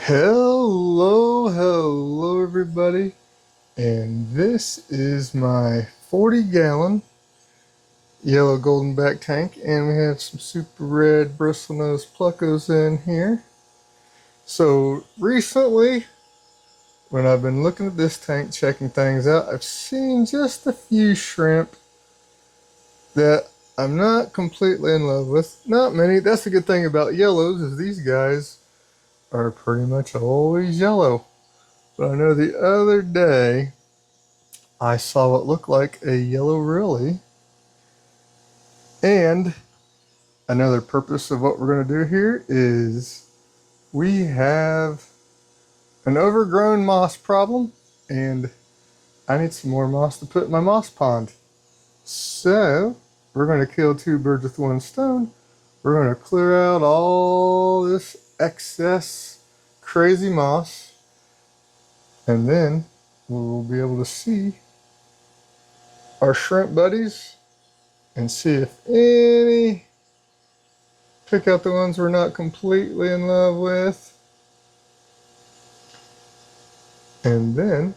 Hello everybody, and this is my 40-gallon yellow golden back tank, and we have some super red bristlenose pluckos in here. So recently, when I've been looking at this tank, checking things out, I've seen just a few shrimp that I'm not completely in love with. Not many. That's the good thing about yellows, is these guys are pretty much always yellow. But I know the other day I saw what looked like a yellow Rillie, and another purpose of what we're going to do here is we have an overgrown moss problem, and I need some more moss to put in my moss pond. So we're going to kill two birds with one stone. We're going to clear out all this excess crazy moss, and then we'll be able to see our shrimp buddies and see if any, pick out the ones we're not completely in love with, and then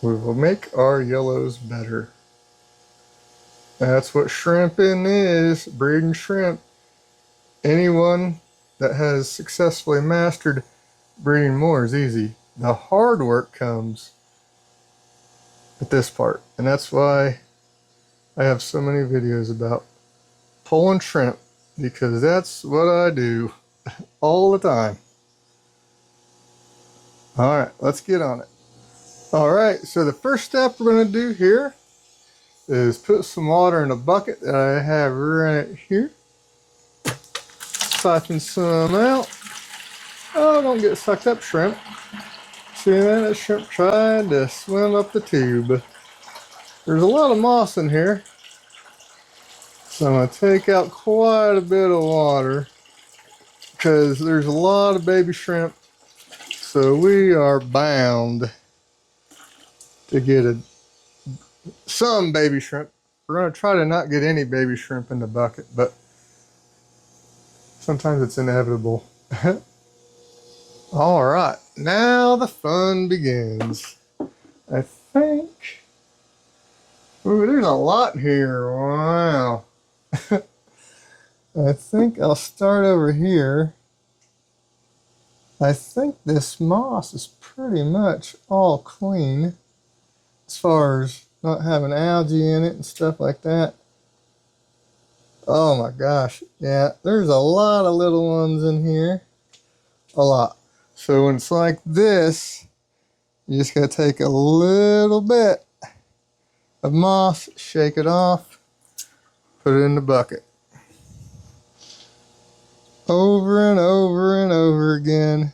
we will make our yellows better. That's what shrimping is, breeding shrimp. Anyone that has successfully mastered breeding more is easy. The hard work comes at this part, and that's why I have so many videos about pulling shrimp, because that's what I do all the time. All right, let's get on it. All right, so the first step we're going to do here is put some water in a bucket that I have right here. Siphon some out. Oh, don't get sucked up, shrimp. See that shrimp tried to swim up the tube. There's a lot of moss in here, so I'm going to take out quite a bit of water because there's a lot of baby shrimp, so we are bound to get some baby shrimp. We're going to try to not get any baby shrimp in the bucket, but sometimes it's inevitable. All right, now the fun begins. I think, ooh, there's a lot here. Wow. I think I'll start over here. I think this moss is pretty much all clean as far as not having algae in it and stuff like that. Oh my gosh, yeah, there's a lot of little ones in here. A lot. So when it's like this, you just gotta take a little bit of moss, shake it off, put it in the bucket. Over and over and over again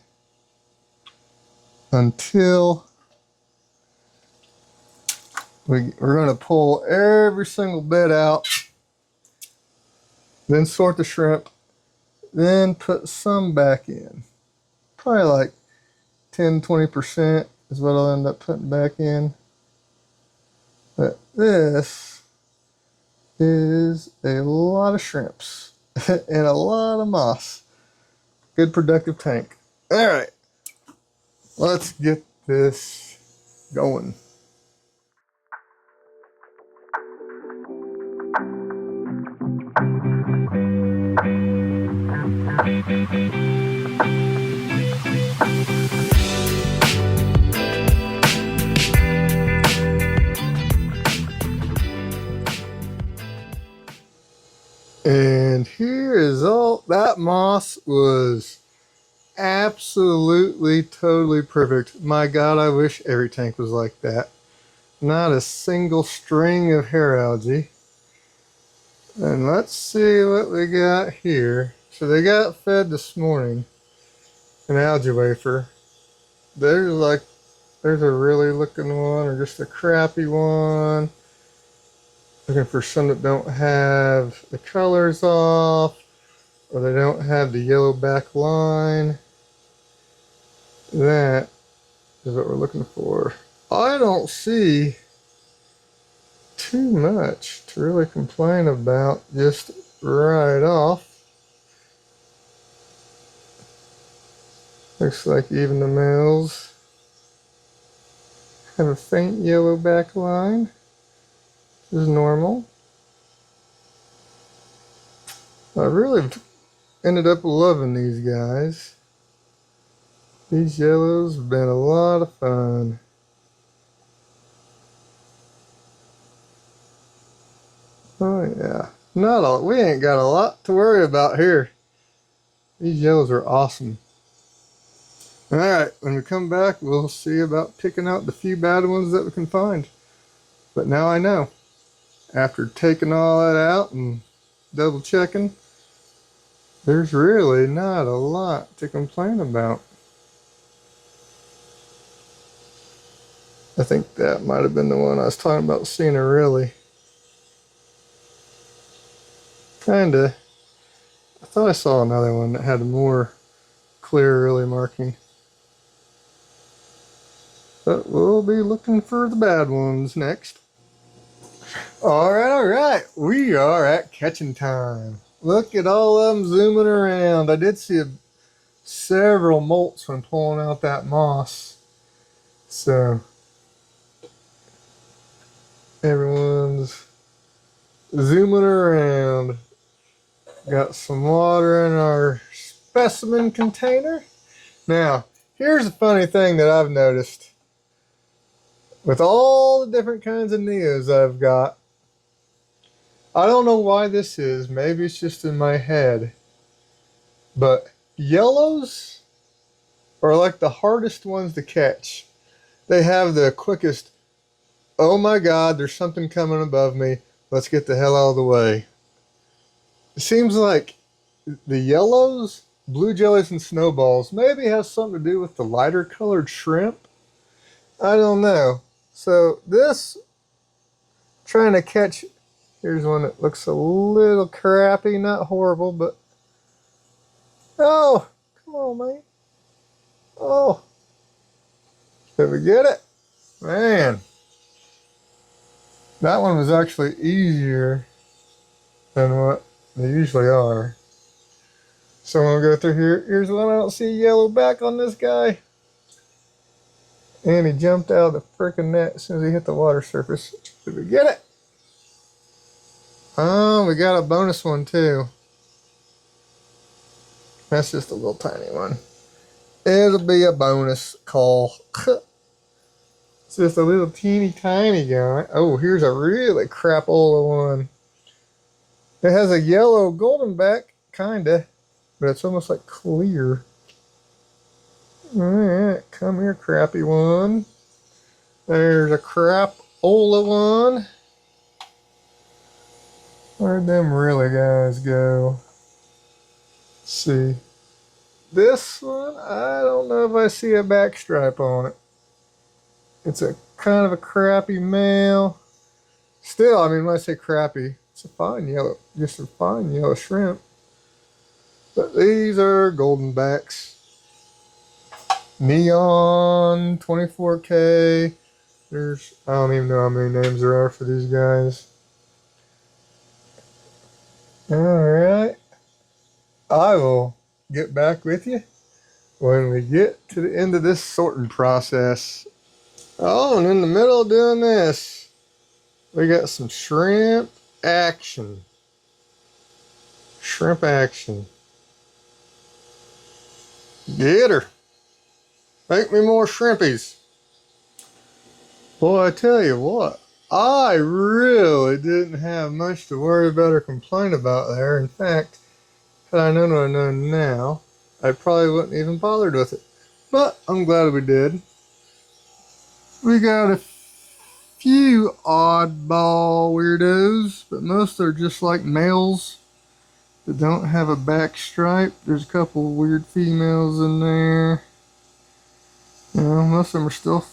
until we're going to pull every single bit out, then sort the shrimp, then put some back in. Probably like 10-20% is what I'll end up putting back in. But this is a lot of shrimps and a lot of moss. Good productive tank. All right, let's get this going. And here is all that moss was absolutely totally perfect. My God, I wish every tank was like that. Not a single string of hair algae. And let's see what we got here. So they got fed this morning an algae wafer. There's a really looking one, or just a crappy one. Looking for some that don't have the colors off, or they don't have the yellow back line. That is what we're looking for. I don't see too much to really complain about just right off. Looks like even the males have a faint yellow back line. This is normal. I really ended up loving these guys. These yellows have been a lot of fun. Oh yeah, we ain't got a lot to worry about here. These yellows are awesome. Alright, when we come back, we'll see about picking out the few bad ones that we can find. But now I know. After taking all that out and double checking, there's really not a lot to complain about. I think that might have been the one I was talking about seeing a really. Kinda. I thought I saw another one that had a more clear early marking. But we'll be looking for the bad ones next. Alright. We are at catching time. Look at all of them zooming around. I did see several molts when pulling out that moss. So, everyone's zooming around. Got some water in our specimen container. Now, here's a funny thing that I've noticed. With all the different kinds of Neos I've got, I don't know why this is. Maybe it's just in my head. But yellows are like the hardest ones to catch. They have the quickest, oh my God, there's something coming above me. Let's get the hell out of the way. It seems like the yellows, blue jellies, and snowballs maybe has something to do with the lighter colored shrimp. I don't know. So this, trying to catch, here's one that looks a little crappy, not horrible, but, oh, come on, man. Oh, did we get it? Man, that one was actually easier than what they usually are. So I'm gonna go through here. Here's one. I don't see a yellow back on this guy. And he jumped out of the frickin' net as soon as he hit the water surface. Did we get it? Oh, we got a bonus one too. That's just a little tiny one. It'll be a bonus call. It's just a little teeny tiny guy. Oh, here's a really crapola one. It has a yellow golden back, kinda, but it's almost like clear. Alright, come here, crappy one. There's a crapola one. Where'd them really guys go? Let's see. This one, I don't know if I see a back stripe on it. It's a kind of a crappy male. Still, I mean, when I say crappy, it's a fine yellow, just a fine yellow shrimp. But these are golden backs. Neon 24K. There's, I don't even know how many names there are for these guys. Alright. I will get back with you when we get to the end of this sorting process. Oh, and in the middle of doing this, we got some shrimp action. Shrimp action. Get her. Make me more shrimpies. Boy, I tell you what, I really didn't have much to worry about or complain about there. In fact, had I known what I know now, I probably wouldn't even bothered with it. But I'm glad we did. We got a few oddball weirdos, but most are just like males that don't have a back stripe. There's a couple weird females in there. You know, most of them are still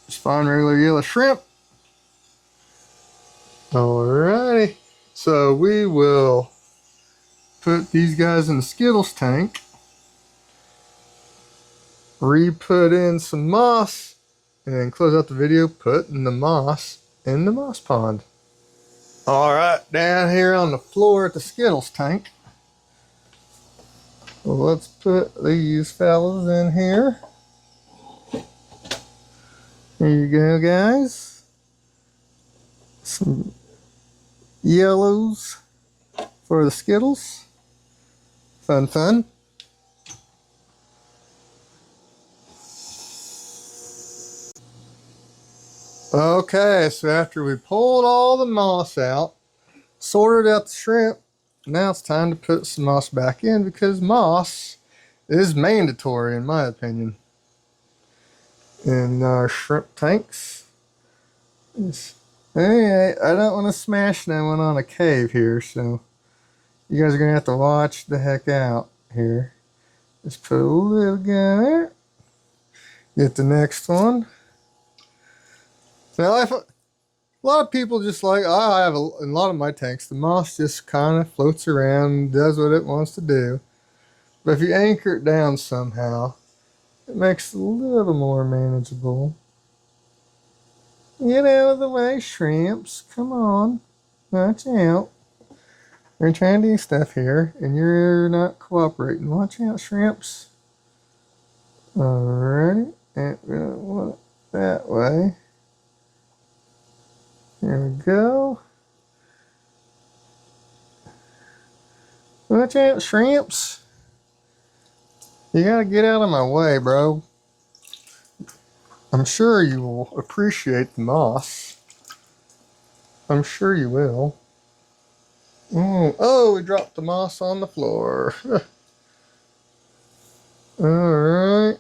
just fine regular yellow shrimp. Alrighty, so we will put these guys in the Skittles tank, re-put in some moss, and then close out the video putting the moss in the moss pond. Alright, down here on the floor at the Skittles tank, So let's put these fellas in here. Here you go, guys. Some yellows for the Skittles. Fun, fun. Okay, so after we pulled all the moss out, sorted out the shrimp, now it's time to put some moss back in because moss is mandatory in my opinion in our shrimp tanks. Hey, I don't want to smash no one on a cave here, so you guys are going to have to watch the heck out here. Just put a little guy there. Get the next one. Now, a lot of people just like, I have in a lot of my tanks, the moss just kind of floats around, does what it wants to do. But if you anchor it down somehow, it makes it a little more manageable. Get out of the way, shrimps. Come on. Watch out. We're trying to do stuff here, and you're not cooperating. Watch out, shrimps. Alrighty. And we're going to want it that way. There we go. Watch out, shrimps. You gotta get out of my way, bro. I'm sure you will appreciate the moss. I'm sure you will. Oh, we dropped the moss on the floor. Alright.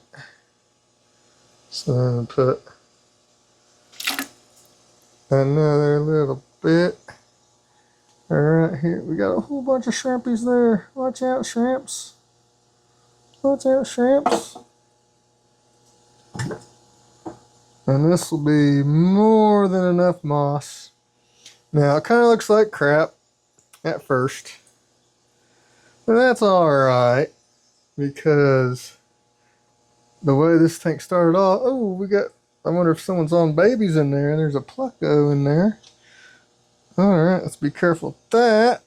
So I'm gonna put another little bit. Alright, here we got a whole bunch of shrimpies there. Watch out, shrimps. Watch out, shrimps. And this will be more than enough moss. Now, it kind of looks like crap at first. But that's alright. Because the way this tank started off, oh, we got, I wonder if someone's on babies in there, and there's a pleco in there. Alright, let's be careful with that.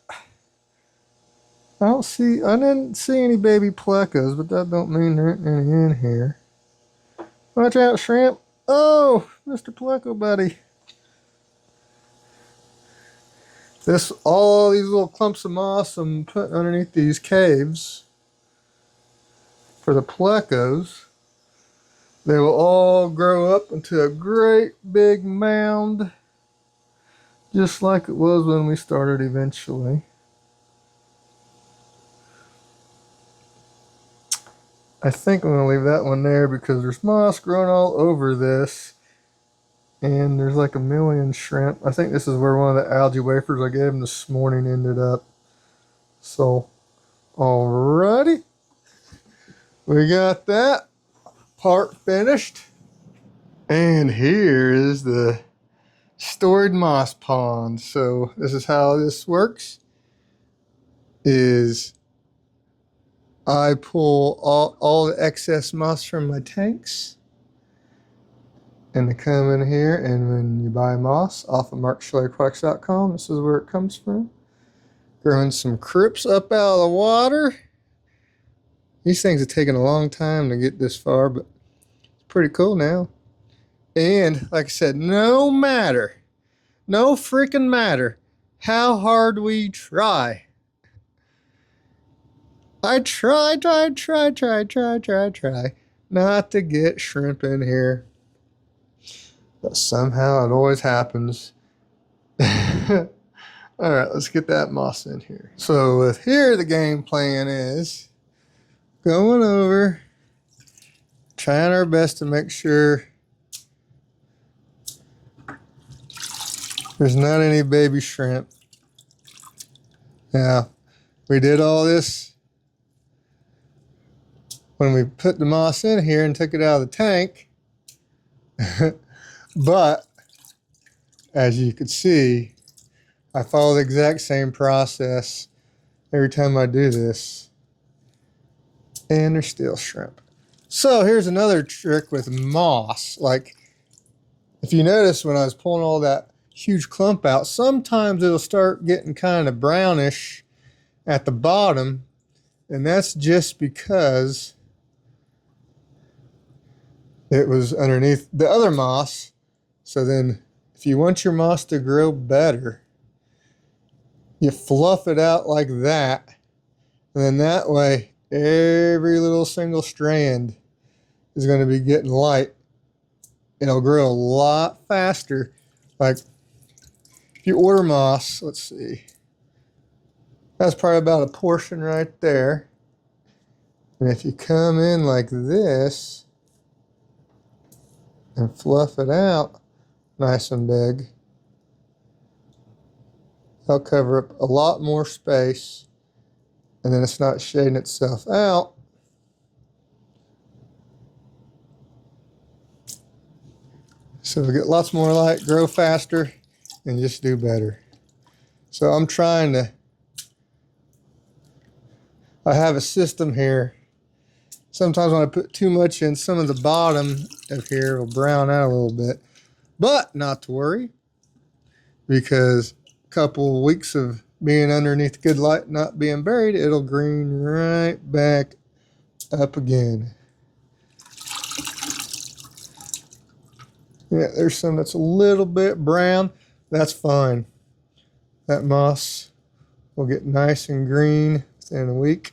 I didn't see any baby plecos, but that don't mean there ain't any in here. Watch out, shrimp. Oh, Mr. Pleco buddy. All these little clumps of moss I'm putting underneath these caves for the plecos, they will all grow up into a great big mound, just like it was when we started eventually. I think I'm going to leave that one there because there's moss growing all over this. And there's like a million shrimp. I think this is where one of the algae wafers I gave him this morning ended up. So, alrighty. We got that part finished. And here is the stored moss pond. So this is how this works. I pull all the excess moss from my tanks, and they come in here, and when you buy moss off of markschillerquacks.com, this is where it comes from. Growing some crypts up out of the water. These things have taken a long time to get this far, but it's pretty cool now. And like I said, no freaking matter how hard we try. I try not to get shrimp in here. But somehow it always happens. Alright, let's get that moss in here. So with here, the game plan is going over, trying our best to make sure there's not any baby shrimp. Now, we did all this when we put the moss in here and took it out of the tank. But as you can see, I follow the exact same process every time I do this, and there's still shrimp. So here's another trick with moss. Like, if you notice when I was pulling all that huge clump out, sometimes it'll start getting kind of brownish at the bottom, And that's just because it was underneath the other moss. So then if you want your moss to grow better, you fluff it out like that. And then that way, every little single strand is going to be getting light. It'll grow a lot faster. Like if you order moss, let's see, that's probably about a portion right there. And if you come in like this and fluff it out nice and big, they'll cover up a lot more space, and then it's not shading itself out. So we get lots more light, grow faster, and just do better. So I'm trying to, I have a system here. Sometimes when I put too much in, some of the bottom of here will brown out a little bit. But not to worry, because a couple of weeks of being underneath good light, not being buried, it'll green right back up again. Yeah, there's some that's a little bit brown. That's fine. That moss will get nice and green within a week.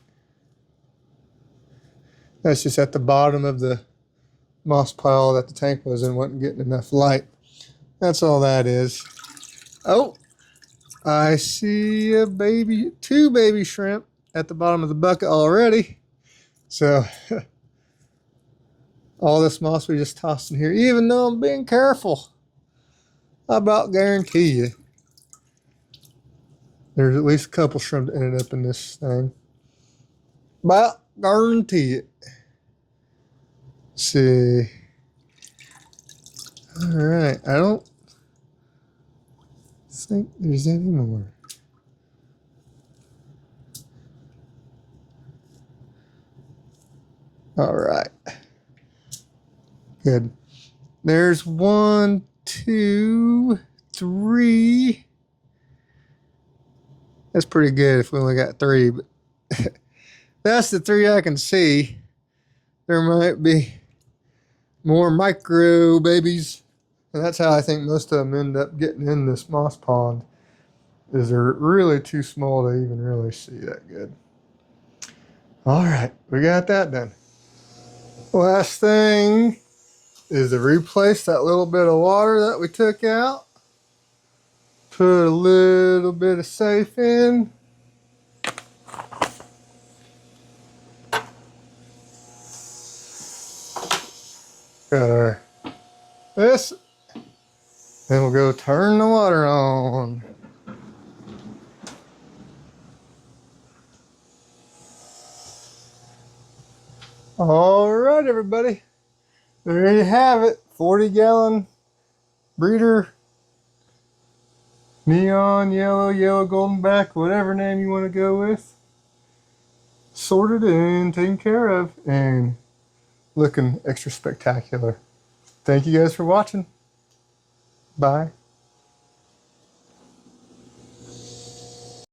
That's just at the bottom of the moss pile that the tank was in, wasn't getting enough light. That's all that is. Oh, I see a baby, two baby shrimp at the bottom of the bucket already. So all this moss we just tossed in here, even though I'm being careful, I about guarantee you there's at least a couple shrimp that ended up in this thing. About guarantee it. Let's see. All right, I don't think there's any more. All right. Good. There's 1, 2, 3. That's pretty good if we only got 3, but that's the 3 I can see. There might be more micro babies, and that's how I think most of them end up getting in this moss pond, is they're really too small to even really see that good. All right, we got that done. Last thing is to replace that little bit of water that we took out. Put a little bit of safe in. Got our this. Then we'll go turn the water on. All right, everybody. There you have it. 40-gallon breeder. Neon, yellow golden back, whatever name you want to go with. Sorted and taken care of and looking extra spectacular. Thank you guys for watching. Bye.